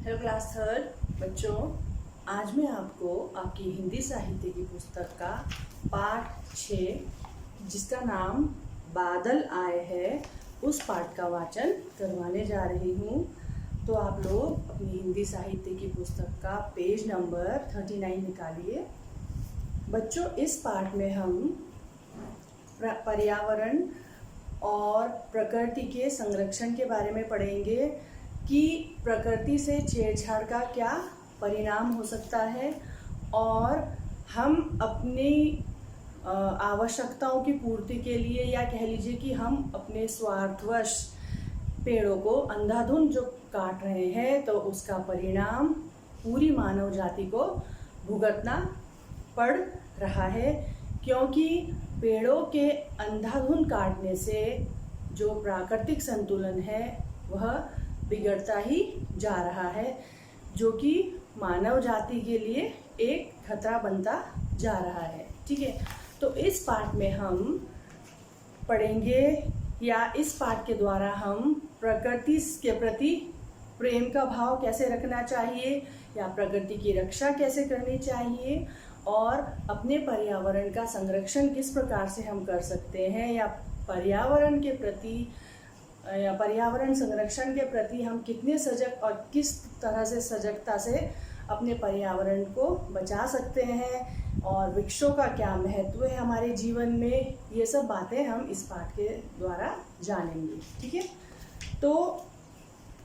Hello class third बच्चों, आज मैं आपको आपकी हिंदी साहित्य की पुस्तक का पाठ 6 जिसका नाम बादल आए है उस पाठ का वाचन करवाने जा रही हूँ। तो आप लोग अपनी हिंदी साहित्य की पुस्तक का पेज नंबर 39 निकालिए। बच्चों, इस पाठ में हम पर्यावरण और प्रकृति के संरक्षण के बारे में पढ़ेंगे कि प्रकृति से छेड़छाड़ का क्या परिणाम हो सकता है और हम अपनी आवश्यकताओं की पूर्ति के लिए, या कह लीजिए कि हम अपने स्वार्थवश पेड़ों को अंधाधुंध जो काट रहे हैं तो उसका परिणाम पूरी मानव जाति को भुगतना पड़ रहा है। क्योंकि पेड़ों के अंधाधुंध काटने से जो प्राकृतिक संतुलन है वह बिगड़ता ही जा रहा है, जो कि मानव जाति के लिए एक खतरा बनता जा रहा है। ठीक है, तो इस पाठ में हम पढ़ेंगे, या इस पाठ के द्वारा हम प्रकृति के प्रति प्रेम का भाव कैसे रखना चाहिए, या प्रकृति की रक्षा कैसे करनी चाहिए, और अपने पर्यावरण का संरक्षण किस प्रकार से हम कर सकते हैं, या पर्यावरण के प्रति या पर्यावरण संरक्षण के प्रति हम कितने सजग और किस तरह से सजगता से अपने पर्यावरण को बचा सकते हैं, और वृक्षों का क्या महत्व है हमारे जीवन में, ये सब बातें हम इस पाठ के द्वारा जानेंगे। ठीक है, तो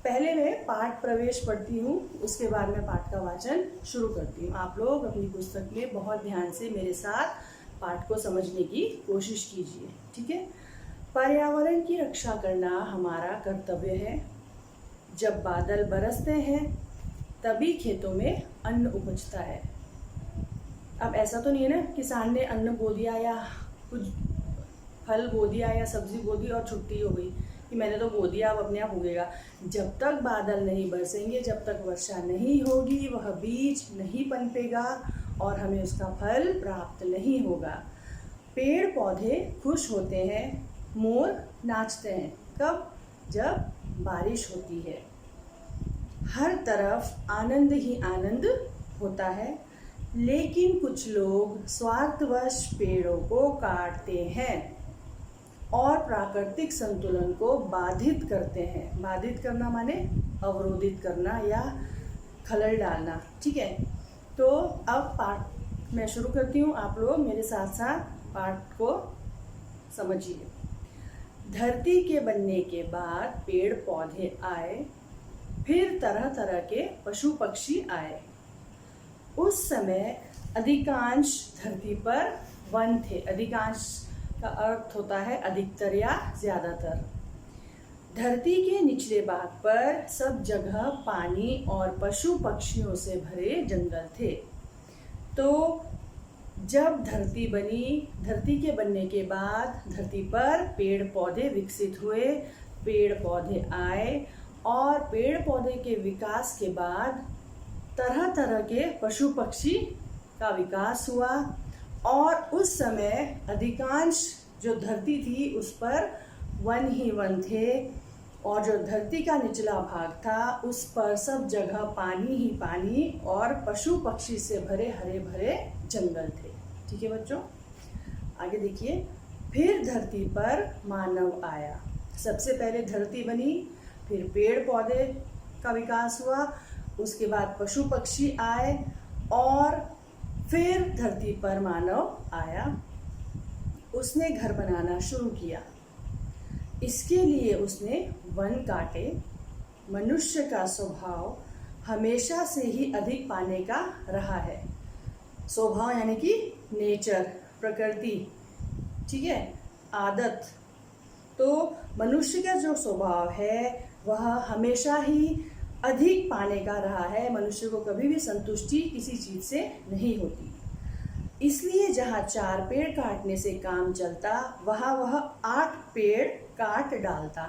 पहले मैं पाठ प्रवेश पढ़ती हूँ, उसके बाद मैं पाठ का वाचन शुरू करती हूँ। आप लोग अपनी पुस्तक में बहुत ध्यान से मेरे साथ पाठ को समझने की कोशिश कीजिए। ठीक है, पर्यावरण की रक्षा करना हमारा कर्तव्य है। जब बादल बरसते हैं तभी खेतों में अन्न उपजता है। अब ऐसा तो नहीं है ना, किसान ने अन्न बो दिया या कुछ फल बो दिया या सब्जी बो दी और छुट्टी हो गई कि मैंने तो बो दिया अब अपने आप उगेगा। जब तक बादल नहीं बरसेंगे, जब तक वर्षा नहीं होगी, वह बीज नहीं पनपेगा और हमें उसका फल प्राप्त नहीं होगा। पेड़ पौधे खुश होते हैं, मोर नाचते हैं। कब? जब बारिश होती है। हर तरफ आनंद ही आनंद होता है, लेकिन कुछ लोग स्वार्थवश पेड़ों को काटते हैं और प्राकृतिक संतुलन को बाधित करते हैं। बाधित करना माने अवरोधित करना या खलल डालना। ठीक है, तो अब पाठ मैं शुरू करती हूँ, आप लोग मेरे साथ साथ पाठ को समझिए। धरती के बनने के बाद पेड़ पौधे आए, फिर तरह तरह के पशु पक्षी आए। उस समय अधिकांश धरती पर वन थे। अधिकांश का अर्थ होता है अधिकतर या ज्यादातर। धरती के निचले भाग पर सब जगह पानी और पशु पक्षियों से भरे जंगल थे। तो जब धरती बनी, धरती के बनने के बाद धरती पर पेड़ पौधे विकसित हुए, पेड़ पौधे आए, और पेड़ पौधे के विकास के बाद तरह तरह के पशु पक्षी का विकास हुआ। और उस समय अधिकांश जो धरती थी उस पर वन ही वन थे, और जो धरती का निचला भाग था उस पर सब जगह पानी ही पानी और पशु पक्षी से भरे हरे भरे जंगल थे। ठीक है बच्चों, आगे देखिए। फिर धरती पर मानव आया। सबसे पहले धरती बनी, फिर पेड़ पौधे का विकास हुआ, उसके बाद पशु पक्षी आए, और फिर धरती पर मानव आया। उसने घर बनाना शुरू किया। इसके लिए उसने वन काटे। मनुष्य का स्वभाव हमेशा से ही अधिक पाने का रहा है। स्वभाव यानी कि नेचर, प्रकृति। ठीक है, आदत। तो मनुष्य का जो स्वभाव है वह हमेशा ही अधिक पाने का रहा है। मनुष्य को कभी भी संतुष्टि किसी चीज से नहीं होती। इसलिए जहाँ 4 पेड़ काटने से काम चलता, वहाँ वह 8 पेड़ काट डालता।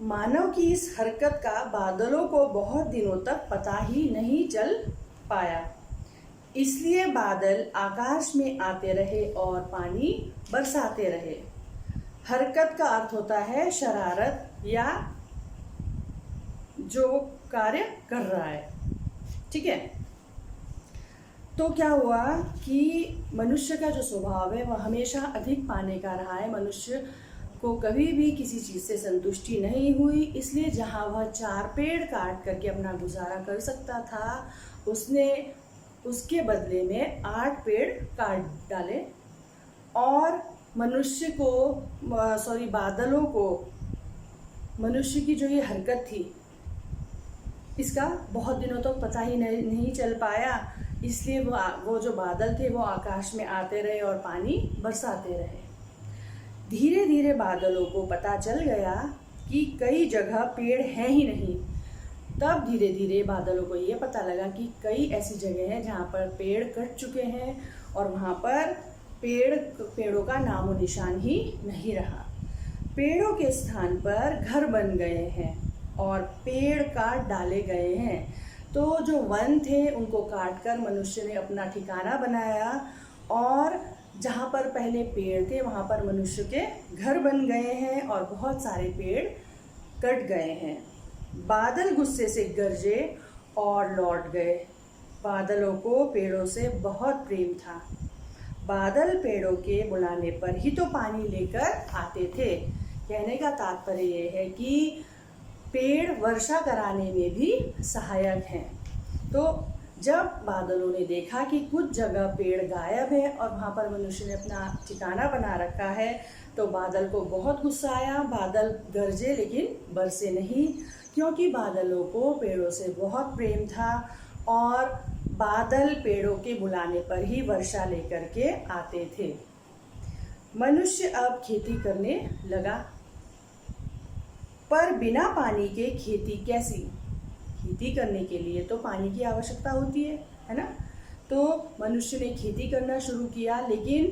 मानव की इस हरकत का बादलों को बहुत दिनों तक पता ही नहीं चल पाया। इसलिए बादल आकाश में आते रहे और पानी बरसाते रहे। हरकत का अर्थ होता है शरारत, या जो कार्य कर रहा है। ठीक है, तो क्या हुआ कि मनुष्य का जो स्वभाव है वह हमेशा अधिक पाने का रहा है। मनुष्य को कभी भी किसी चीज़ से संतुष्टि नहीं हुई, इसलिए जहाँ वह 4 पेड़ काट करके अपना गुजारा कर सकता था, उसने उसके बदले में 8 पेड़ काट डाले और मनुष्य को बादलों को, मनुष्य की जो ये हरकत थी इसका बहुत दिनों तक पता ही नहीं चल पाया, इसलिए वो जो बादल थे वो आकाश में आते रहे और पानी बरसाते रहे। धीरे धीरे बादलों को पता चल गया कि कई जगह पेड़ हैं ही नहीं। तब धीरे धीरे बादलों को ये पता लगा कि कई ऐसी जगह हैं जहाँ पर पेड़ कट चुके हैं और वहाँ पर पेड़ों का नामो निशान ही नहीं रहा। पेड़ों के स्थान पर घर बन गए हैं और पेड़ काट डाले गए हैं। तो जो वन थे उनको काटकर मनुष्य ने अपना ठिकाना बनाया और जहाँ पर पहले पेड़ थे वहाँ पर मनुष्य के घर बन गए हैं और बहुत सारे पेड़ कट गए हैं। बादल गुस्से से गरजे और लौट गए। बादलों को पेड़ों से बहुत प्रेम था। बादल पेड़ों के बुलाने पर ही तो पानी लेकर आते थे। कहने का तात्पर्य ये है कि पेड़ वर्षा कराने में भी सहायक हैं। तो जब बादलों ने देखा कि कुछ जगह पेड़ गायब है और वहाँ पर मनुष्य ने अपना ठिकाना बना रखा है, तो बादल को बहुत गुस्सा आया। बादल गरजे लेकिन बरसे नहीं, क्योंकि बादलों को पेड़ों से बहुत प्रेम था और बादल पेड़ों के बुलाने पर ही वर्षा लेकर के आते थे। मनुष्य अब खेती करने लगा, पर बिना पानी के खेती कैसी? खेती करने के लिए तो पानी की आवश्यकता होती है ना। तो मनुष्य ने खेती करना शुरू किया, लेकिन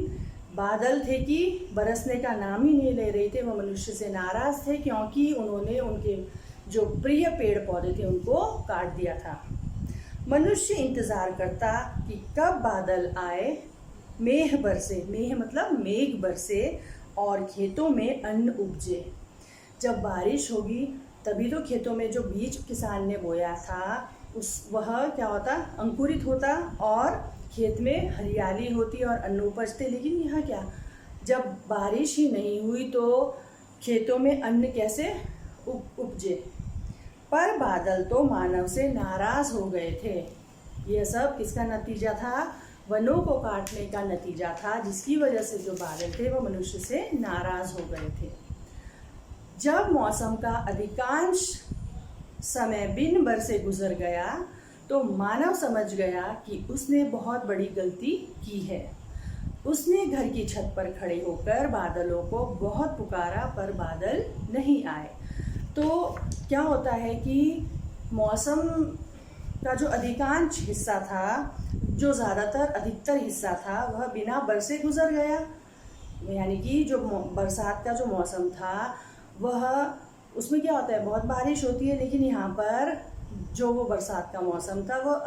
बादल थे कि बरसने का नाम ही नहीं ले रहे थे। वो मनुष्य से नाराज थे क्योंकि उन्होंने उनके जो प्रिय पेड़ पौधे थे उनको काट दिया था। मनुष्य इंतज़ार करता कि कब बादल आए, मेघ बरसे, मेघ मतलब मेघ बरसे और खेतों में अन्न उपजे। जब बारिश होगी तभी तो खेतों में जो बीज किसान ने बोया था वह क्या होता, अंकुरित होता और खेत में हरियाली होती और अन्न उपजते। लेकिन यहाँ क्या, जब बारिश ही नहीं हुई तो खेतों में अन्न कैसे उपजे? पर बादल तो मानव से नाराज हो गए थे। यह सब किसका नतीजा था? वनों को काटने का नतीजा था, जिसकी वजह से जो बादल थे वो मनुष्य से नाराज हो गए थे। जब मौसम का अधिकांश समय बिन बरसे गुजर गया तो मानव समझ गया कि उसने बहुत बड़ी गलती की है। उसने घर की छत पर खड़े होकर बादलों को बहुत पुकारा, पर बादल नहीं आए। तो क्या होता है कि मौसम का जो अधिकांश हिस्सा था, जो अधिकतर हिस्सा था, वह बिना बरसे गुजर गया। यानी कि जो बरसात का जो मौसम था वह, उसमें क्या होता है, बहुत बारिश होती है, लेकिन यहाँ पर जो वो बरसात का मौसम था वह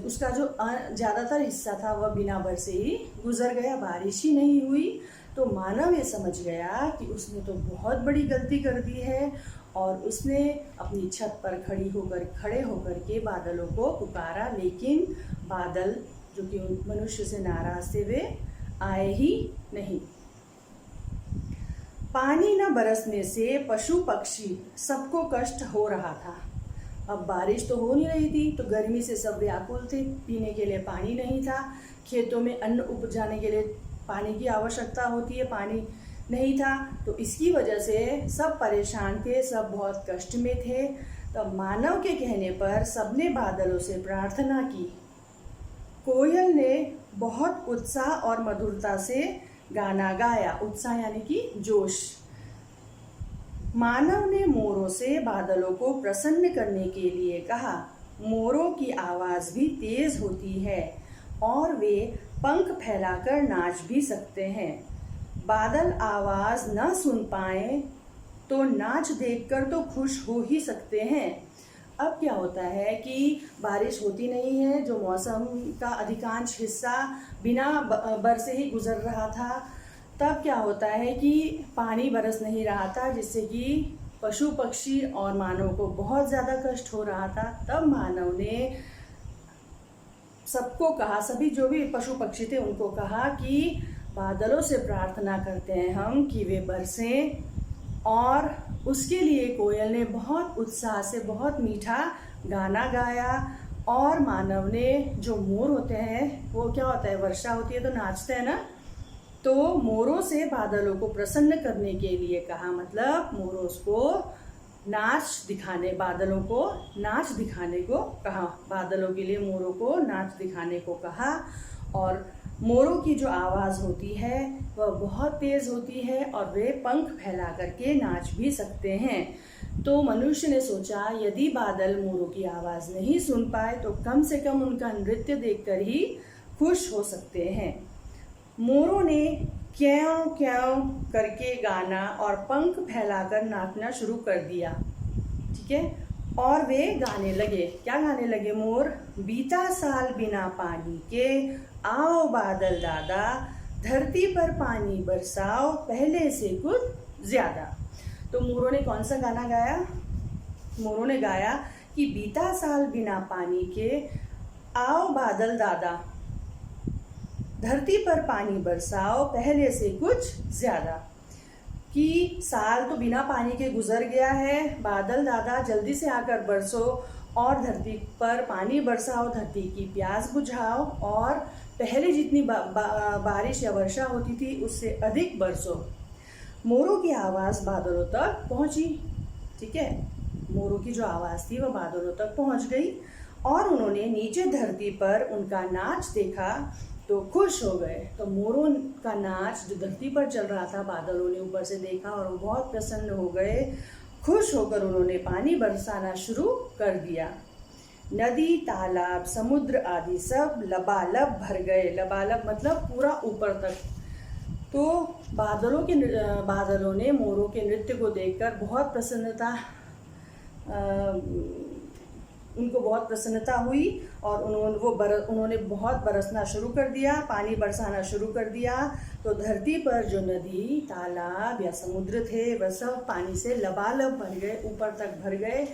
उसका जो ज़्यादातर हिस्सा था वह बिना बरसे ही गुजर गया, बारिश ही नहीं हुई। तो मानव ये समझ गया कि उसने तो बहुत बड़ी गलती कर दी है और उसने अपनी छत पर खड़े होकर के बादलों को पुकारा, लेकिन बादल जो कि मनुष्य से नाराज थे वे आए ही नहीं। पानी न बरसने से पशु पक्षी सबको कष्ट हो रहा था। अब बारिश तो हो नहीं रही थी तो गर्मी से सब व्याकुल थे। पीने के लिए पानी नहीं था, खेतों में अन्न उपजाने के लिए पानी की आवश्यकता होती है, पानी नहीं था। तो इसकी वजह से सब परेशान थे, सब बहुत कष्ट में थे। तब मानव के कहने पर सबने बादलों से प्रार्थना की। कोयल ने बहुत उत्साह और मधुरता से गाना गाया। उत्साह यानी कि जोश। मानव ने मोरों से बादलों को प्रसन्न करने के लिए कहा। मोरों की आवाज़ भी तेज होती है और वे पंख फैलाकर नाच भी सकते हैं। बादल आवाज़ न सुन पाए तो नाच देखकर तो खुश हो ही सकते हैं। अब क्या होता है कि बारिश होती नहीं है, जो मौसम का अधिकांश हिस्सा बिना बरसे ही गुजर रहा था। तब क्या होता है कि पानी बरस नहीं रहा था, जिससे कि पशु पक्षी और मानव को बहुत ज़्यादा कष्ट हो रहा था, तब मानव ने सबको कहा, सभी जो भी पशु पक्षी थे उनको कहा कि बादलों से प्रार्थना करते हैं हम कि वे बरसें। और उसके लिए कोयल ने बहुत उत्साह से बहुत मीठा गाना गाया। और मानव ने, जो मोर होते हैं वो क्या होता है, वर्षा होती है तो नाचते हैं ना, तो मोरों से बादलों को प्रसन्न करने के लिए कहा, मतलब मोरों को नाच दिखाने, बादलों को नाच दिखाने को कहा, बादलों के लिए मोरों को नाच दिखाने को कहा। और मोरों की जो आवाज़ होती है वह बहुत तेज़ होती है और वे पंख फैला करके नाच भी सकते हैं। तो मनुष्य ने सोचा यदि बादल मोरों की आवाज़ नहीं सुन पाए तो कम से कम उनका नृत्य देखकर ही खुश हो सकते हैं। मोरों ने क्यों क्यों करके गाना और पंख फैलाकर नाचना शुरू कर दिया, ठीक है। और वे गाने लगे, क्या गाने लगे मोर, बीता साल बिना पानी के आओ बादल दादा, धरती पर पानी बरसाओ पहले से कुछ ज़्यादा। तो मोरों ने कौन सा गाना गाया, मोरों ने गाया कि बीता साल बिना पानी के आओ बादल दादा, धरती पर पानी बरसाओ पहले से कुछ ज़्यादा। कि साल तो बिना पानी के गुजर गया है, बादल दादा जल्दी से आकर बरसो और धरती पर पानी बरसाओ, धरती की प्यास बुझाओ और पहले जितनी बारिश या वर्षा होती थी उससे अधिक बरसो। मोरों की आवाज़ बादलों तक पहुंची, ठीक है, मोरों की जो आवाज़ थी वह बादलों तक पहुंच गई और उन्होंने नीचे धरती पर उनका नाच देखा तो खुश हो गए। तो मोरों का नाच जो धरती पर चल रहा था बादलों ने ऊपर से देखा और वो बहुत प्रसन्न हो गए। खुश होकर उन्होंने पानी बरसाना शुरू कर दिया। नदी, तालाब, समुद्र आदि सब लबालब भर गए। लबालब मतलब पूरा ऊपर तक। तो बादलों ने मोरों के नृत्य को देखकर बहुत प्रसन्नता, उनको बहुत प्रसन्नता हुई और उन्होंने बहुत बरसना शुरू कर दिया, पानी बरसाना शुरू कर दिया। तो धरती पर जो नदी, तालाब या समुद्र थे वह सब पानी से लबालब भर गए, ऊपर तक भर गए।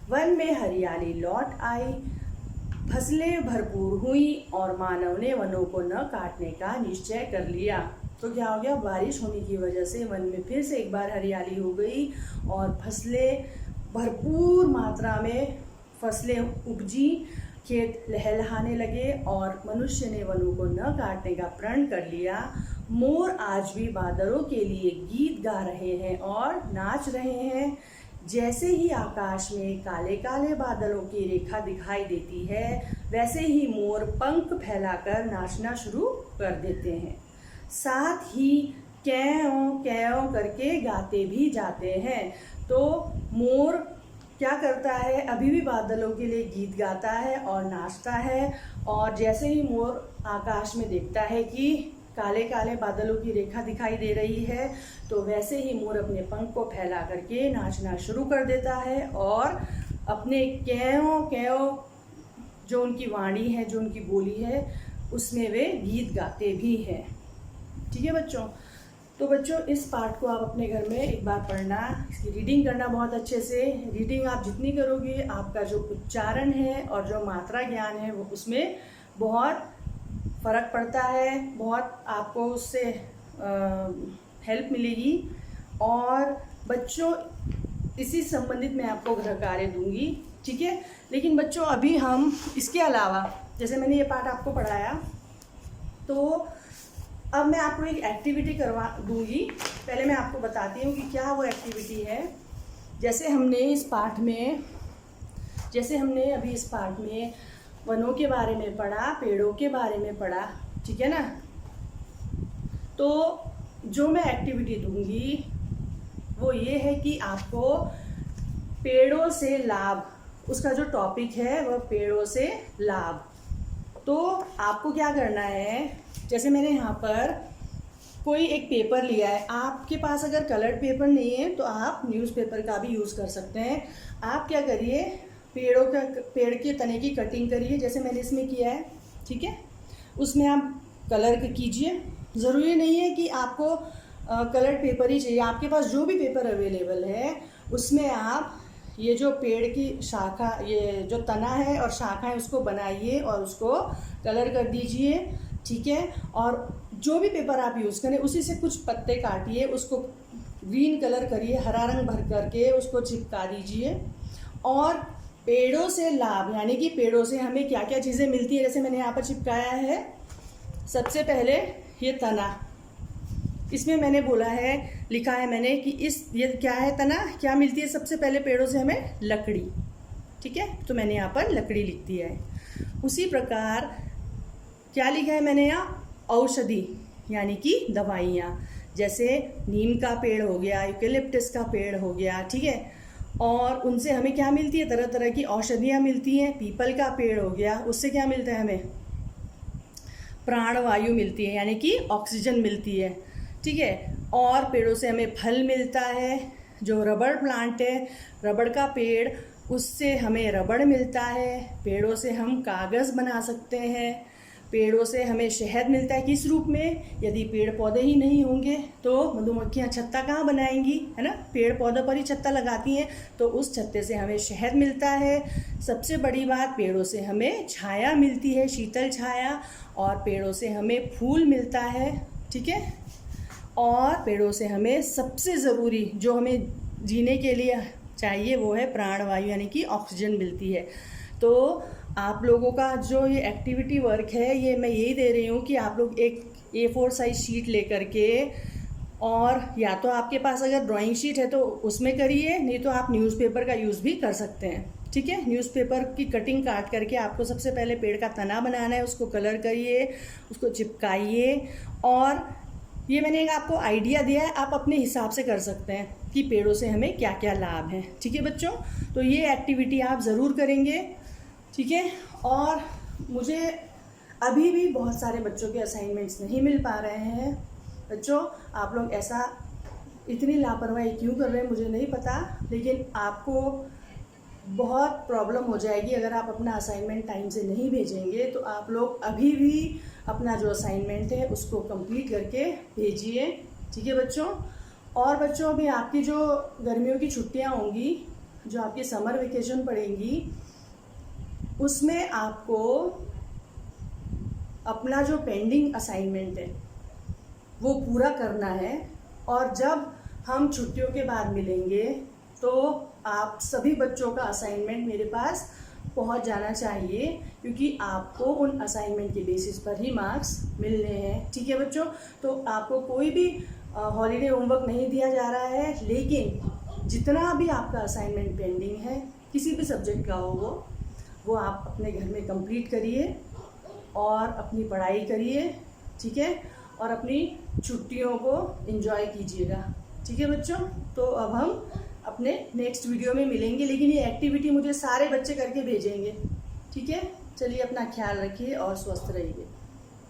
वन में हरियाली लौट आई, फसलें भरपूर हुई और मानव ने वनों को न काटने का निश्चय कर लिया। तो क्या हो गया, बारिश होने की वजह से वन में फिर से एक बार हरियाली हो गई और फसलें भरपूर मात्रा में फसलें उपजी, खेत लहलहाने लगे और मनुष्य ने वनों को न काटने का प्रण कर लिया। मोर आज भी बादलों के लिए गीत गा रहे हैं और नाच रहे हैं। जैसे ही आकाश में काले काले बादलों की रेखा दिखाई देती है वैसे ही मोर पंख फैलाकर नाचना शुरू कर देते हैं। साथ ही कैं कैं करके गाते भी जाते हैं। तो मोर क्या करता है, अभी भी बादलों के लिए गीत गाता है और नाचता है। और जैसे ही मोर आकाश में देखता है कि काले काले बादलों की रेखा दिखाई दे रही है तो वैसे ही मोर अपने पंख को फैला करके नाचना शुरू कर देता है और अपने कैं कैं जो उनकी वाणी है, जो उनकी बोली है, उसमें वे गीत गाते भी हैं। ठीक है बच्चों, तो बच्चों इस पाठ को आप अपने घर में एक बार पढ़ना, इसकी रीडिंग करना बहुत अच्छे से। रीडिंग आप जितनी करोगे आपका जो उच्चारण है और जो मात्रा ज्ञान है वो उसमें बहुत फ़र्क पड़ता है, बहुत आपको उससे हेल्प मिलेगी। और बच्चों इसी संबंधित मैं आपको गृह कार्य दूंगी, ठीक है। लेकिन बच्चों अभी हम इसके अलावा, जैसे मैंने ये पाठ आपको पढ़ाया तो अब मैं आपको एक एक्टिविटी करवा दूंगी। पहले मैं आपको बताती हूँ कि क्या वो एक्टिविटी है। जैसे हमने अभी इस पाठ में वनों के बारे में पढ़ा, पेड़ों के बारे में पढ़ा, ठीक है ना। तो जो मैं एक्टिविटी दूंगी वो ये है कि आपको पेड़ों से लाभ, उसका जो टॉपिक है वह पेड़ों से लाभ। तो आपको क्या करना है, जैसे मैंने यहाँ पर कोई एक पेपर लिया है, आपके पास अगर कलर्ड पेपर नहीं है तो आप न्यूज़पेपर का भी यूज़ कर सकते हैं। आप क्या करिए, पेड़ के तने की कटिंग करिए जैसे मैंने इसमें किया है, ठीक है। उसमें आप कलर कीजिए। ज़रूरी नहीं है कि आपको कलर्ड पेपर ही चाहिए। आपके पास जो भी पेपर अवेलेबल है उसमें आप ये जो पेड़ की शाखा, ये जो तना है और शाखा है, उसको बनाइए और उसको कलर कर दीजिए, ठीक है। और जो भी पेपर आप यूज़ करें उसी से कुछ पत्ते काटिए, उसको ग्रीन कलर करिए, हरा रंग भर करके उसको चिपका दीजिए। और पेड़ों से लाभ, यानी कि पेड़ों से हमें क्या क्या चीज़ें मिलती है, जैसे मैंने यहाँ पर चिपकाया है। सबसे पहले ये तना, इसमें मैंने बोला है, लिखा है मैंने कि ये क्या है तना, क्या मिलती है सबसे पहले पेड़ों से हमें? लकड़ी, ठीक है। तो मैंने यहाँ पर लकड़ी लिख दिया है। उसी प्रकार क्या लिखा है मैंने यहाँ? औषधि, यानी कि दवाइयाँ, जैसे नीम का पेड़ हो गया, यूकेलिप्टस का पेड़ हो गया, ठीक है। और उनसे हमें क्या मिलती है? तरह तरह की औषधियाँ मिलती हैं। पीपल का पेड़ हो गया, उससे क्या मिलता है हमें? प्राणवायु मिलती है, यानी कि ऑक्सीजन मिलती है, ठीक है। और पेड़ों से हमें फल मिलता है। जो रबड़ प्लांट है, रबड़ का पेड़, उससे हमें रबड़ मिलता है। पेड़ों से हम कागज़ बना सकते हैं। पेड़ों से हमें शहद मिलता है। किस रूप में? यदि पेड़ पौधे ही नहीं होंगे तो मधुमक्खियाँ छत्ता कहाँ बनाएंगी, है ना? पेड़ पौधों पर ही छत्ता लगाती हैं, तो उस छत्ते से हमें शहद मिलता है। सबसे बड़ी बात, पेड़ों से हमें छाया मिलती है, शीतल छाया। और पेड़ों से हमें फूल मिलता है, ठीक है। और पेड़ों से हमें सबसे ज़रूरी जो हमें जीने के लिए चाहिए वो है प्राणवायु, यानी कि ऑक्सीजन मिलती है। तो आप लोगों का जो ये एक्टिविटी वर्क है, ये मैं यही दे रही हूँ कि आप लोग एक A4 साइज शीट लेकर के, और या तो आपके पास अगर ड्राइंग शीट है तो उसमें करिए, नहीं तो आप न्यूज़पेपर का यूज़ भी कर सकते हैं, ठीक है। न्यूज़पेपर की कटिंग काट करके आपको सबसे पहले पेड़ का तना बनाना है, उसको कलर करिए, उसको चिपकाइए। और ये मैंने एक आपको आइडिया दिया है, आप अपने हिसाब से कर सकते हैं कि पेड़ों से हमें क्या क्या लाभ हैं, ठीक है बच्चों। तो ये एक्टिविटी आप ज़रूर करेंगे, ठीक है। और मुझे अभी भी बहुत सारे बच्चों के असाइनमेंट्स नहीं मिल पा रहे हैं। बच्चों, आप लोग ऐसा इतनी लापरवाही क्यों कर रहे हैं मुझे नहीं पता, लेकिन आपको बहुत प्रॉब्लम हो जाएगी अगर आप अपना असाइनमेंट टाइम से नहीं भेजेंगे। तो आप लोग अभी भी अपना जो असाइनमेंट है उसको कंप्लीट करके भेजिए, ठीक है बच्चों। और बच्चों, अभी आपकी जो गर्मियों की छुट्टियां होंगी, जो आपकी समर वेकेशन पड़ेंगी, उसमें आपको अपना जो पेंडिंग असाइनमेंट है वो पूरा करना है। और जब हम छुट्टियों के बाद मिलेंगे तो आप सभी बच्चों का असाइनमेंट मेरे पास पहुंच जाना चाहिए, क्योंकि आपको उन असाइनमेंट के बेसिस पर ही मार्क्स मिलने हैं, ठीक है बच्चों। तो आपको कोई भी हॉलीडे होमवर्क नहीं दिया जा रहा है, लेकिन जितना भी आपका असाइनमेंट पेंडिंग है, किसी भी सब्जेक्ट का हो वो आप अपने घर में कंप्लीट करिए और अपनी पढ़ाई करिए, ठीक है। और अपनी छुट्टियों को एंजॉय कीजिएगा, ठीक है बच्चों। तो अब हम अपने नेक्स्ट वीडियो में मिलेंगे, लेकिन ये एक्टिविटी मुझे सारे बच्चे करके भेजेंगे, ठीक है। चलिए, अपना ख्याल रखिए और स्वस्थ रहिए।